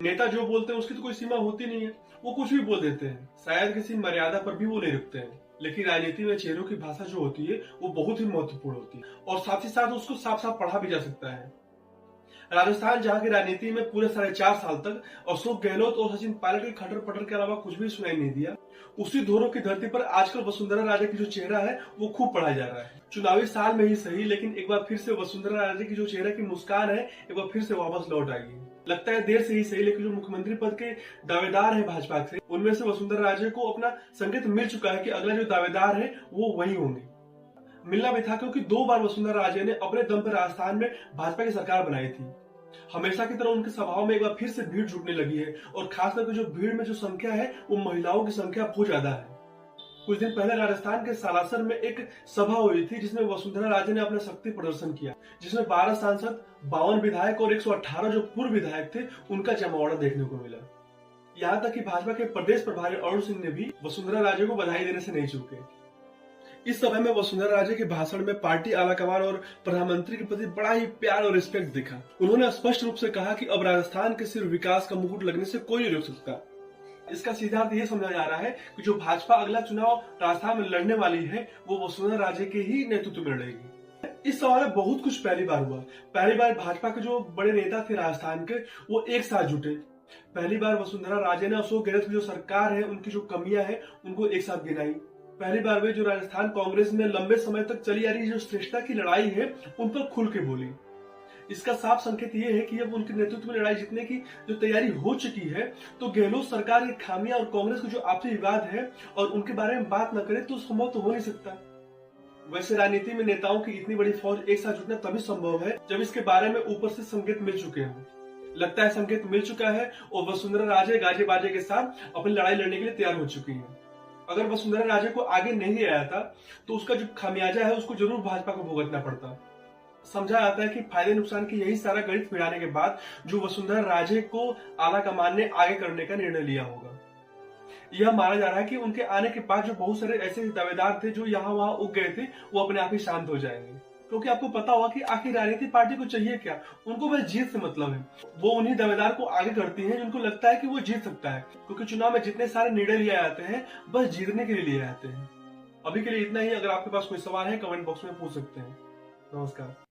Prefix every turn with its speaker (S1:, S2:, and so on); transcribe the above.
S1: नेता जो बोलते हैं उसकी तो कोई सीमा होती नहीं है, वो कुछ भी बोल देते हैं, शायद किसी मर्यादा पर भी वो नहीं रुकते हैं। लेकिन राजनीति में चेहरों की भाषा जो होती है वो बहुत ही महत्वपूर्ण होती है और साथ ही साथ उसको साफ साफ पढ़ा भी जा सकता है। राजस्थान जहां की राजनीति में पूरे 4.5 साल तक अशोक गहलोत और सचिन पायलट के खटर पटर के अलावा कुछ भी सुनाई नहीं दिया, उसी दोनों की धरती पर आजकल वसुंधरा राजे की जो चेहरा है वो खूब पढ़ा जा रहा है। चुनावी साल में ही सही, लेकिन एक बार फिर से वसुंधरा राजे की जो चेहरे की मुस्कान है एक बार फिर से वापस लौट आएगी। लगता है देर से ही सही, लेकिन जो मुख्यमंत्री पद के दावेदार है भाजपा से, उनमें से वसुंधरा राजे को अपना संकेत मिल चुका है कि अगला जो दावेदार है वो वही होंगे। मिलना भी था, क्योंकि 2 बार वसुंधरा राजे ने अपने दम पर राजस्थान में भाजपा की सरकार बनाई थी। हमेशा की तरह उनके सभाओं में एक बार फिर से भीड़ जुटने लगी है और खास करके जो भीड़ में जो संख्या है वो महिलाओं की संख्या बहुत ज्यादा है। कुछ दिन पहले राजस्थान के सालासर में एक सभा हुई थी जिसमें वसुंधरा राजे ने अपना शक्ति प्रदर्शन किया, जिसमें 12 सांसद, 52 विधायक और 118 जो पूर्व विधायक थे उनका जमावड़ा देखने को मिला। यहाँ तक कि भाजपा के प्रदेश प्रभारी अरुण सिंह ने भी वसुंधरा राजे को बधाई देने से नहीं चूके। इस सभा में वसुंधरा राजे के भाषण में पार्टी आलाकमान और प्रधानमंत्री के प्रति बड़ा ही प्यार और रिस्पेक्ट दिखा। उन्होंने स्पष्ट रूप से कहा कि अब राजस्थान के सिर्फ विकास का मुकुट लगने से कोई नहीं रोक सकता। इसका सीधा अर्थ ये समझा जा रहा है कि जो भाजपा अगला चुनाव राजस्थान में लड़ने वाली है वो वसुंधरा राजे के ही नेतृत्व में लड़ेगी। इस सवाल में बहुत कुछ पहली बार हुआ। पहली बार भाजपा के जो बड़े नेता थे राजस्थान के वो एक साथ जुटे। पहली बार वसुंधरा राजे ने अशोक गहलोत की जो सरकार है उनकी जो कमियां है उनको एक साथ गिनाई। पहली बार वे जो राजस्थान कांग्रेस में लंबे समय तक चली आ रही जो श्रेष्ठता की लड़ाई है उन पर खुल के बोली। इसका साफ संकेत ये है कि अब उनके नेतृत्व में लड़ाई जीतने की जो तैयारी हो चुकी है, तो गहलोत सरकार की खामियां और कांग्रेस का जो आपसी विवाद है और उनके बारे में बात न करे तो संभव तो हो नहीं सकता। वैसे राजनीति में नेताओं की इतनी बड़ी फौज एक साथ जुटना तभी संभव है जब इसके बारे में ऊपर से संकेत मिल चुके हों। लगता है संकेत मिल चुका है और वसुंधरा राजे गाजे बाजे के साथ अपनी लड़ाई लड़ने के लिए तैयार हो चुकी है। अगर वसुंधरा राजे को आगे नहीं आया था तो उसका जो खामियाजा है उसको जरूर भाजपा को भुगतना पड़ता। समझा जाता है कि फायदे नुकसान की यही सारा गणित मिलाने के बाद जो वसुंधरा राजे को आला कमान ने आगे करने का निर्णय लिया होगा। यह माना जा रहा है कि उनके आने के बाद जो बहुत सारे ऐसे दावेदार थे जो यहाँ वहां उग गए थे वो अपने आप ही शांत हो जाएंगे, क्योंकि आपको पता होगा कि आखिर राजनीतिक पार्टी को चाहिए क्या, उनको बस जीत से मतलब है। वो उन्हीं दावेदार को आगे करती है जिनको लगता है कि वो जीत सकता है, क्योंकि चुनाव में जितने सारे निर्णय लिए जाते हैं बस जीतने के लिए लिए जाते हैं। अभी के लिए इतना ही। अगर आपके पास कोई सवाल है कमेंट बॉक्स में पूछ सकते हैं। नमस्कार।